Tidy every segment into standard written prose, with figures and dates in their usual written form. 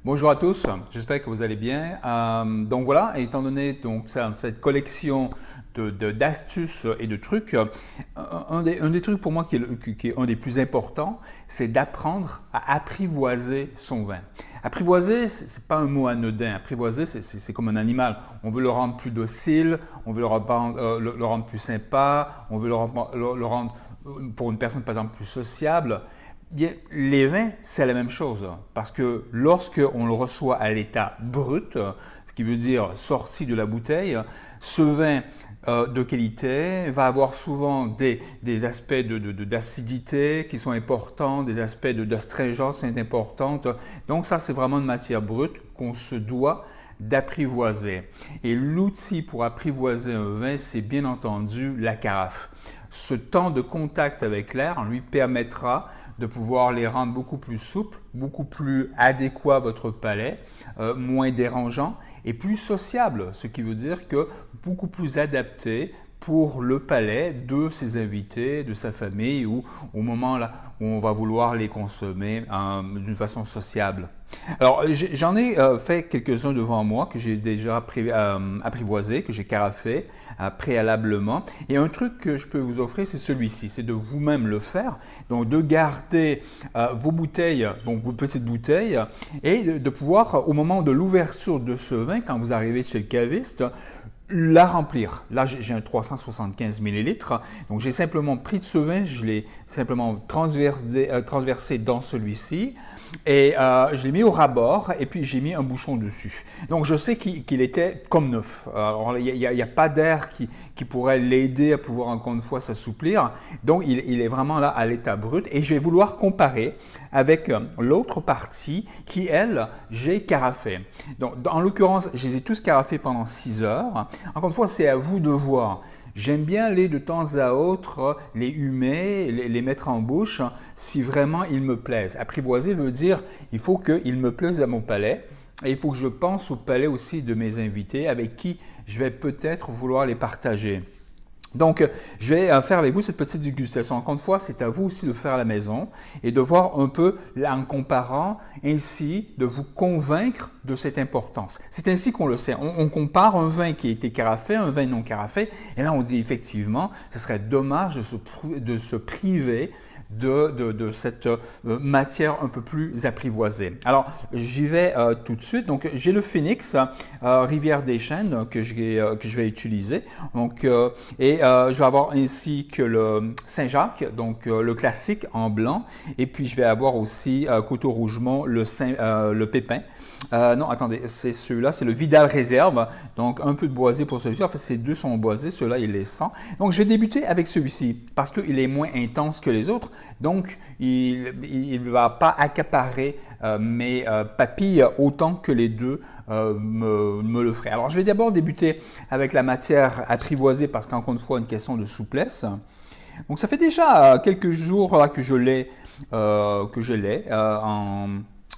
Bonjour à tous, j'espère que vous allez bien. Donc voilà, étant donné cette collection d'astuces et de trucs, un des trucs pour moi qui est un des plus importants, c'est d'apprendre à apprivoiser son vin. Apprivoiser, ce n'est pas un mot anodin. Apprivoiser, c'est comme un animal. On veut le rendre plus docile, on veut le rendre plus sympa, on veut le rendre, pour une personne par exemple plus sociable. Bien, les vins, c'est la même chose, parce que lorsque on le reçoit à l'état brut, ce qui veut dire sorti de la bouteille, ce vin de qualité va avoir souvent des aspects d'acidité qui sont importants, des aspects d'astringence importantes. Donc ça, c'est vraiment une matière brute qu'on se doit d'apprivoiser. Et l'outil pour apprivoiser un vin, c'est bien entendu la carafe. Ce temps de contact avec l'air lui permettra de pouvoir les rendre beaucoup plus souples, beaucoup plus adéquats à votre palais, moins dérangeants et plus sociables, ce qui veut dire que beaucoup plus adaptés pour le palais de ses invités, de sa famille ou au moment là où on va vouloir les consommer d'une façon sociable. Alors, j'en ai fait quelques-uns devant moi que j'ai déjà apprivoisé, que j'ai carafé préalablement. Et un truc que je peux vous offrir, c'est celui-ci, c'est de vous-même le faire. Donc, de garder vos bouteilles, donc vos petites bouteilles, et de pouvoir, au moment de l'ouverture de ce vin, quand vous arrivez chez le caviste, la remplir. Là, j'ai un 375 millilitres. Donc, j'ai simplement pris de ce vin, je l'ai simplement transversé dans celui-ci. Et je l'ai mis au ras-bord et puis j'ai mis un bouchon dessus. Donc je sais qu'il était comme neuf. Alors il n'y a pas d'air qui pourrait l'aider à pouvoir encore une fois s'assouplir. Donc il est vraiment là à l'état brut et je vais vouloir comparer avec l'autre partie qui, elle, j'ai carafé. Donc en l'occurrence, je les ai tous carafés pendant 6 heures. Encore une fois, c'est à vous de voir. J'aime bien aller de temps à autre les humer, les mettre en bouche si vraiment ils me plaisent. Apprivoiser veut dire il faut qu'ils me plaisent à mon palais et il faut que je pense au palais aussi de mes invités avec qui je vais peut-être vouloir les partager. Donc, je vais faire avec vous cette petite dégustation. Encore une fois, c'est à vous aussi de faire à la maison et de voir un peu, là, en comparant, ainsi de vous convaincre de cette importance. C'est ainsi qu'on le sait. On compare un vin qui a été carafé, un vin non carafé, et là, on se dit effectivement, ce serait dommage de se priver de cette matière un peu plus apprivoisée. Alors, j'y vais tout de suite. Donc, j'ai le Phoenix Rivière des Chênes que je vais utiliser. Donc, je vais avoir ainsi que le Saint-Jacques, donc le classique en blanc. Et puis, je vais avoir aussi Coteau-Rougemont, le Pépin. Non, attendez, c'est celui-là, c'est le Vidal Réserve. Donc, un peu de boisé pour celui-ci. En fait, ces deux sont boisés, ceux-là, il est sans. Donc, je vais débuter avec celui-ci parce qu'il est moins intense que les autres. Donc, il ne va pas accaparer mes papilles autant que les deux me le feraient. Alors, je vais d'abord débuter avec la matière apprivoisée parce qu'encore une fois, une question de souplesse. Donc, ça fait déjà quelques jours là, que je l'ai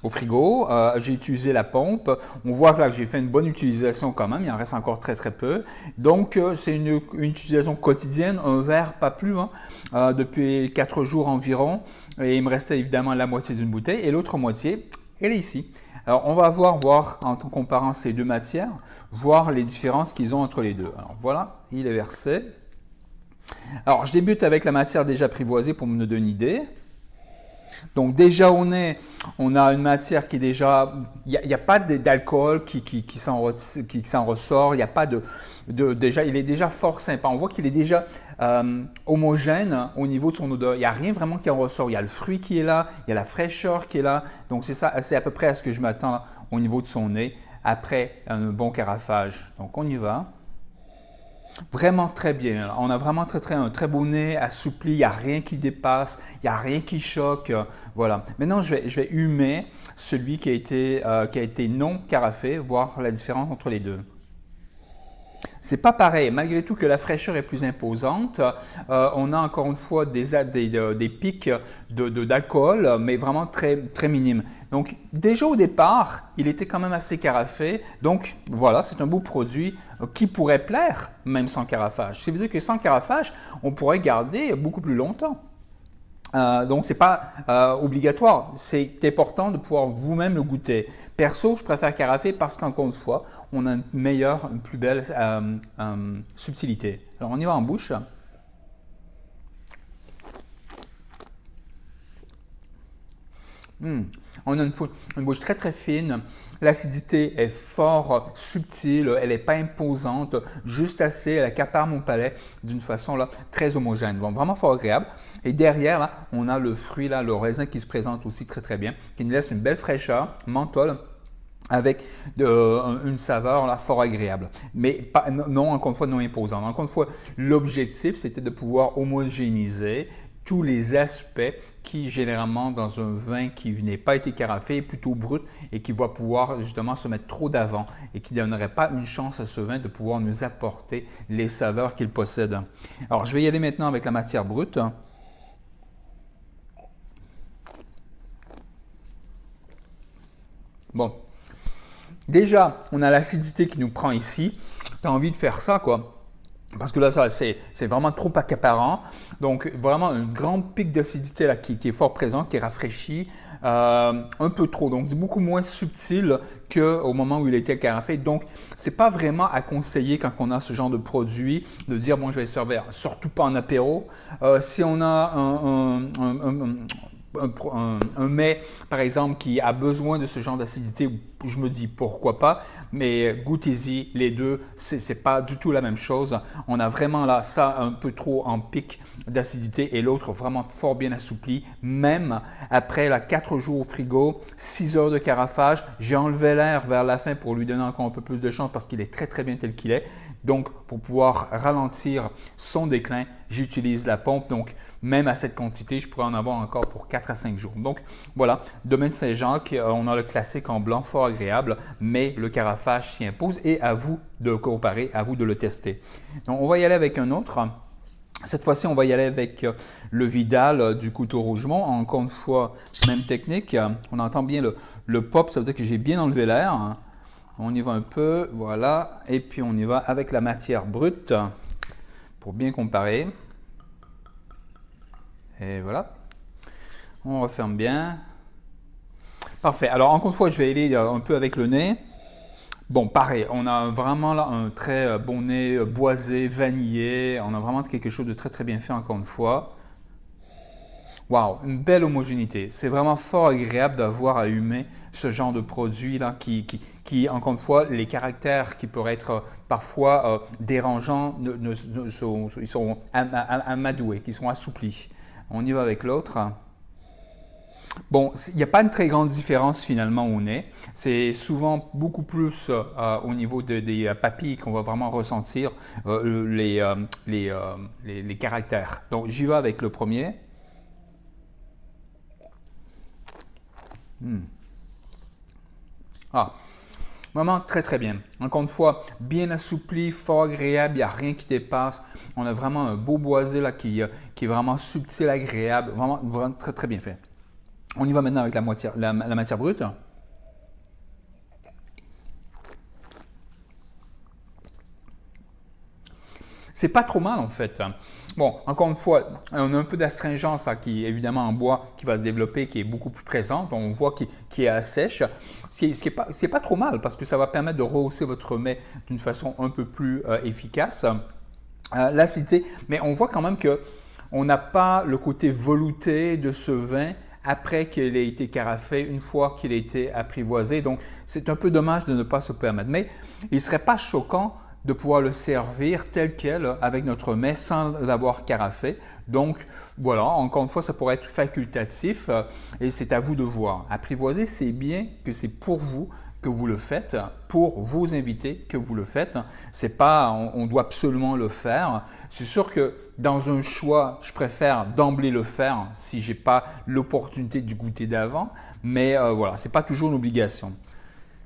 au frigo. J'ai utilisé la pompe. On voit que là j'ai fait une bonne utilisation quand même. Il en reste encore très peu. Donc c'est une utilisation quotidienne, un verre, pas plus, depuis 4 jours environ. Et il me restait évidemment la moitié d'une bouteille et l'autre moitié, elle est ici. Alors on va voir en comparant ces deux matières, voir les différences qu'ils ont entre les deux. Alors voilà, il est versé. Alors je débute avec la matière déjà apprivoisée pour me donner une idée. Donc déjà on a une matière qui est déjà, il n'y a pas d'alcool qui s'en ressort, il n'y a pas déjà, il est déjà fort sympa. On voit qu'il est déjà homogène au niveau de son odeur. Il n'y a rien vraiment qui en ressort. Il y a le fruit qui est là, il y a la fraîcheur qui est là. Donc c'est à peu près à ce que je m'attends au niveau de son nez après un bon carafage. Donc on y va. Vraiment très bien. On a vraiment un très beau nez, assoupli, il n'y a rien qui dépasse, il n'y a rien qui choque. Voilà. Maintenant, je vais humer celui qui a été non carafé, voir la différence entre les deux. C'est pas pareil, malgré tout que la fraîcheur est plus imposante, on a encore une fois des pics d'alcool, mais vraiment très minimes. Donc déjà au départ, il était quand même assez carafé, donc voilà, c'est un beau produit qui pourrait plaire même sans carafage. Ça veut dire que sans carafage, on pourrait garder beaucoup plus longtemps. Donc, ce n'est pas obligatoire. C'est important de pouvoir vous-même le goûter. Perso, je préfère carafer parce qu'encore une fois, on a une plus belle subtilité. Alors, on y va en bouche. On a une bouche très très fine, l'acidité est fort subtile, elle n'est pas imposante, juste assez, elle accapare mon palais d'une façon là, très homogène, donc vraiment fort agréable. Et derrière, là, on a le fruit, là, le raisin qui se présente aussi très très bien, qui nous laisse une belle fraîcheur, menthol, avec une saveur là, fort agréable. Mais pas, non, encore une fois, non imposante. Encore une fois, l'objectif, c'était de pouvoir homogénéiser tous les aspects qui, généralement, dans un vin qui n'est pas été carafé, est plutôt brut et qui va pouvoir justement se mettre trop d'avant et qui ne donnerait pas une chance à ce vin de pouvoir nous apporter les saveurs qu'il possède. Alors, je vais y aller maintenant avec la matière brute. Bon, déjà, on a l'acidité qui nous prend ici. Tu as envie de faire ça, quoi. Parce que là, c'est vraiment trop accaparant. Donc, vraiment, un grand pic d'acidité là qui est fort présent, qui rafraîchit un peu trop. Donc, c'est beaucoup moins subtil qu'au moment où il était carafé. Donc, ce n'est pas vraiment à conseiller quand on a ce genre de produit de dire, bon, je vais le servir, surtout pas en apéro. Si on a un mets, par exemple, qui a besoin de ce genre d'acidité, je me dis pourquoi pas, mais goûtez-y, les deux, c'est pas du tout la même chose. On a vraiment là ça un peu trop en pic d'acidité et l'autre vraiment fort bien assoupli, même après 4 jours au frigo, 6 heures de carafage. J'ai enlevé l'air vers la fin pour lui donner encore un peu plus de chance parce qu'il est très très bien tel qu'il est. Donc, pour pouvoir ralentir son déclin, j'utilise la pompe. Donc, même à cette quantité, je pourrais en avoir encore pour 4 à 5 jours. Donc, voilà, Domaine Saint-Jacques, on a le classique en blanc fort agréable, mais le carafage s'y impose et à vous de comparer, à vous de le tester. Donc, on va y aller avec un autre. Cette fois-ci, on va y aller avec le Vidal du Couteau Rougemont. Encore une fois, même technique. On entend bien le pop, ça veut dire que j'ai bien enlevé l'air. On y va un peu, voilà. Et puis, on y va avec la matière brute pour bien comparer. Et voilà. On referme bien. Parfait. Alors, encore une fois, je vais aller un peu avec le nez. Bon, pareil, on a vraiment là un très bon nez boisé, vanillé. On a vraiment quelque chose de très très bien fait encore une fois. Waouh, une belle homogénéité. C'est vraiment fort agréable d'avoir à humer ce genre de produit là qui, encore une fois, les caractères qui pourraient être parfois dérangeants, ils sont amadoués, qui sont assouplis. On y va avec l'autre. Bon, il n'y a pas une très grande différence finalement au nez. C'est souvent beaucoup plus au niveau des papilles qu'on va vraiment ressentir les caractères. Donc, j'y vais avec le premier. Ah, vraiment très très bien. Encore une fois, bien assoupli, fort agréable, il n'y a rien qui dépasse. On a vraiment un beau boisé là qui est vraiment subtil, agréable, vraiment très très bien fait. On y va maintenant avec la matière brute. C'est pas trop mal en fait. Bon, encore une fois, on a un peu d'astringence qui évidemment en bois qui va se développer, qui est beaucoup plus présente. On voit qu'il est à sèche, ce qui est pas trop mal parce que ça va permettre de rehausser votre mets d'une façon un peu plus efficace. L'acidité, mais on voit quand même que on n'a pas le côté velouté de ce vin après qu'il ait été carafé, une fois qu'il a été apprivoisé. Donc, c'est un peu dommage de ne pas se permettre. Mais il ne serait pas choquant de pouvoir le servir tel quel avec notre mets sans l'avoir carafé. Donc, voilà, encore une fois, ça pourrait être facultatif et c'est à vous de voir. Apprivoiser, c'est bien que c'est pour vous que vous le faites, pour vos invités que vous le faites. C'est pas, on doit absolument le faire. C'est sûr que dans un choix, je préfère d'emblée le faire si je n'ai pas l'opportunité du goûter d'avant. Mais voilà, ce n'est pas toujours une obligation.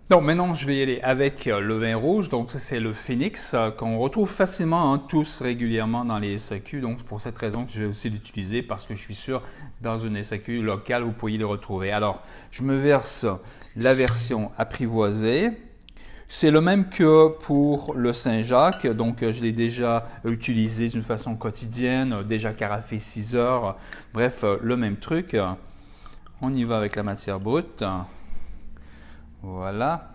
Donc maintenant, je vais y aller avec le vin rouge. Donc ça, c'est le Phoenix qu'on retrouve facilement tous régulièrement dans les SAQ. Donc c'est pour cette raison que je vais aussi l'utiliser parce que je suis sûr dans une SAQ locale, vous pourriez le retrouver. Alors, je me verse la version apprivoisée. C'est le même que pour le Saint-Jacques, donc je l'ai déjà utilisé d'une façon quotidienne, déjà carafé 6 heures, bref, le même truc. On y va avec la matière brute. Voilà.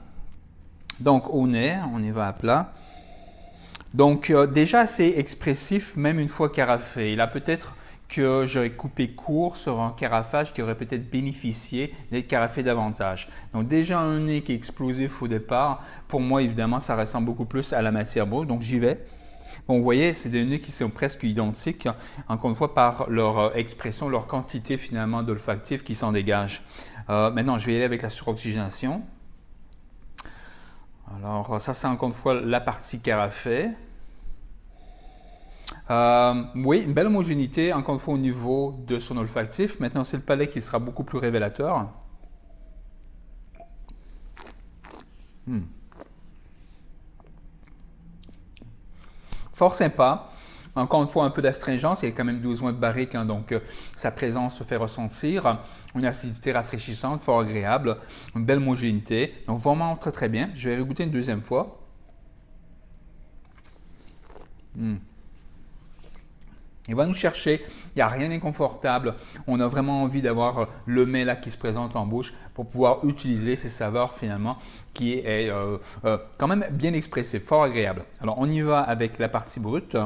Donc au nez, on y va à plat. Donc déjà c'est expressif même une fois carafé. Là peut-être que j'aurais coupé court sur un carafage qui aurait peut-être bénéficié d'être carafé davantage. Donc déjà un nez qui est explosif au départ, pour moi évidemment ça ressemble beaucoup plus à la matière brute, donc j'y vais. Bon, vous voyez, c'est des nez qui sont presque identiques, encore une fois par leur expression, leur quantité finalement d'olfactif qui s'en dégage. Maintenant je vais y aller avec la suroxygénation. Alors ça c'est encore une fois la partie carafée. Oui, une belle homogénéité, encore une fois au niveau de son olfactif. Maintenant, c'est le palais qui sera beaucoup plus révélateur. Fort sympa. Encore une fois, un peu d'astringence. Il y a quand même 12 mois de barrique, hein, donc sa présence se fait ressentir. Une acidité rafraîchissante, fort agréable. Une belle homogénéité. Donc, vraiment très très bien. Je vais regoûter une deuxième fois. Il va nous chercher, il n'y a rien d'inconfortable. On a vraiment envie d'avoir le mets là qui se présente en bouche pour pouvoir utiliser ces saveurs finalement qui est quand même bien expressif, fort agréable. Alors on y va avec la partie brute.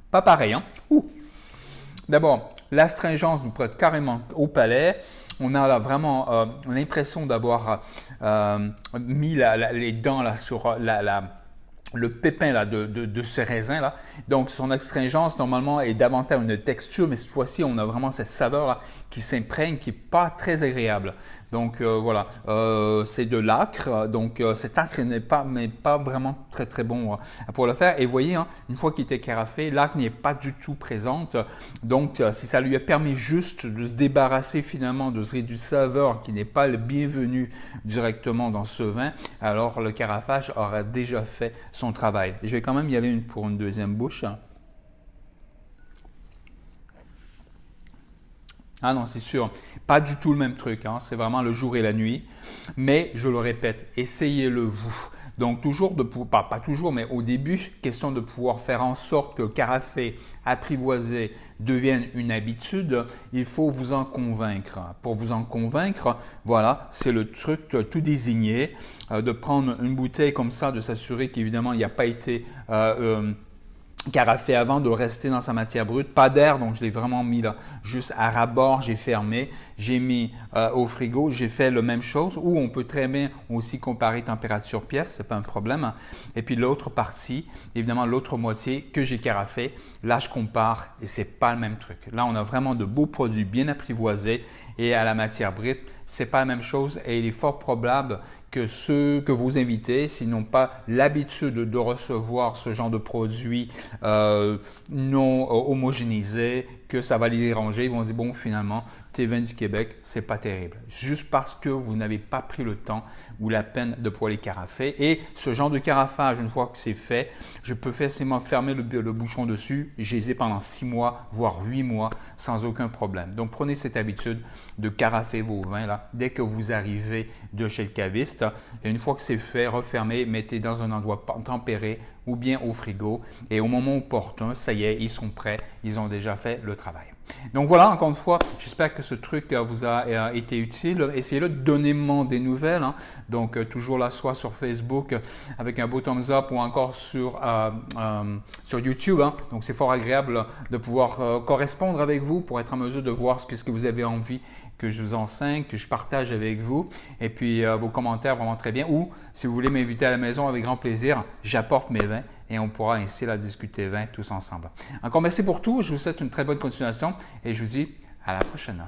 Pas pareil, hein? D'abord, l'astringence nous prête carrément au palais. On a là vraiment l'impression d'avoir mis les dents là, sur le pépin là, de ce raisin là. Donc son astringence normalement est davantage une texture, mais cette fois-ci on a vraiment cette saveur là qui s'imprègne, qui n'est pas très agréable. Donc voilà, c'est de l'acre, donc cet acre n'est pas vraiment très très bon pour le faire. Et vous voyez, hein, une fois qu'il était carafé, l'acre n'est pas du tout présente. Donc si ça lui a permis juste de se débarrasser finalement de ce résidu de saveur qui n'est pas le bienvenu directement dans ce vin, alors le carafage aura déjà fait son travail. Je vais quand même y aller pour une deuxième bouche. Ah non, c'est sûr, pas du tout le même truc, hein. C'est vraiment le jour et la nuit. Mais je le répète, essayez-le vous. Donc toujours pas toujours, mais au début, question de pouvoir faire en sorte que le carafé apprivoisé devienne une habitude, il faut vous en convaincre. Pour vous en convaincre, voilà, c'est le truc tout désigné, de prendre une bouteille comme ça, de s'assurer qu'évidemment il n'y a pas été carafé avant, de rester dans sa matière brute, pas d'air, donc je l'ai vraiment mis là, juste à ras-bord, j'ai fermé, j'ai mis au frigo, j'ai fait la même chose, ou on peut très bien aussi comparer température pièce, c'est pas un problème. Et puis l'autre partie, évidemment l'autre moitié que j'ai carafé, là je compare et c'est pas le même truc. Là on a vraiment de beaux produits bien apprivoisés et à la matière brute, c'est pas la même chose et il est fort probable que ceux que vous invitez, s'ils n'ont pas l'habitude de recevoir ce genre de produits non homogénéisés, que ça va les déranger. Ils vont dire, bon, finalement, tes vins du Québec, c'est pas terrible. Juste parce que vous n'avez pas pris le temps ou la peine de pouvoir les carafer. Et ce genre de carafage, une fois que c'est fait, je peux facilement fermer le bouchon dessus. Je les ai pendant 6 mois, voire 8 mois, sans aucun problème. Donc, prenez cette habitude de carafer vos vins là, dès que vous arrivez de chez le caviste. Et une fois que c'est fait, refermez, mettez dans un endroit tempéré ou bien au frigo. Et au moment opportun, ça y est, ils sont prêts. Ils ont déjà fait le travail. Donc voilà, encore une fois, j'espère que ce truc vous a été utile. Essayez-le, donnez-moi des nouvelles. Hein. Donc toujours là, soit sur Facebook avec un beau thumbs up ou encore sur YouTube. Hein. Donc c'est fort agréable de pouvoir correspondre avec vous pour être en mesure de voir ce que vous avez envie que je vous enseigne, que je partage avec vous. Et puis vos commentaires vraiment très bien. Ou si vous voulez m'inviter à la maison avec grand plaisir, j'apporte mes vins et on pourra ainsi là, discuter vin tous ensemble. Encore merci pour tout. Je vous souhaite une très bonne continuation et je vous dis à la prochaine.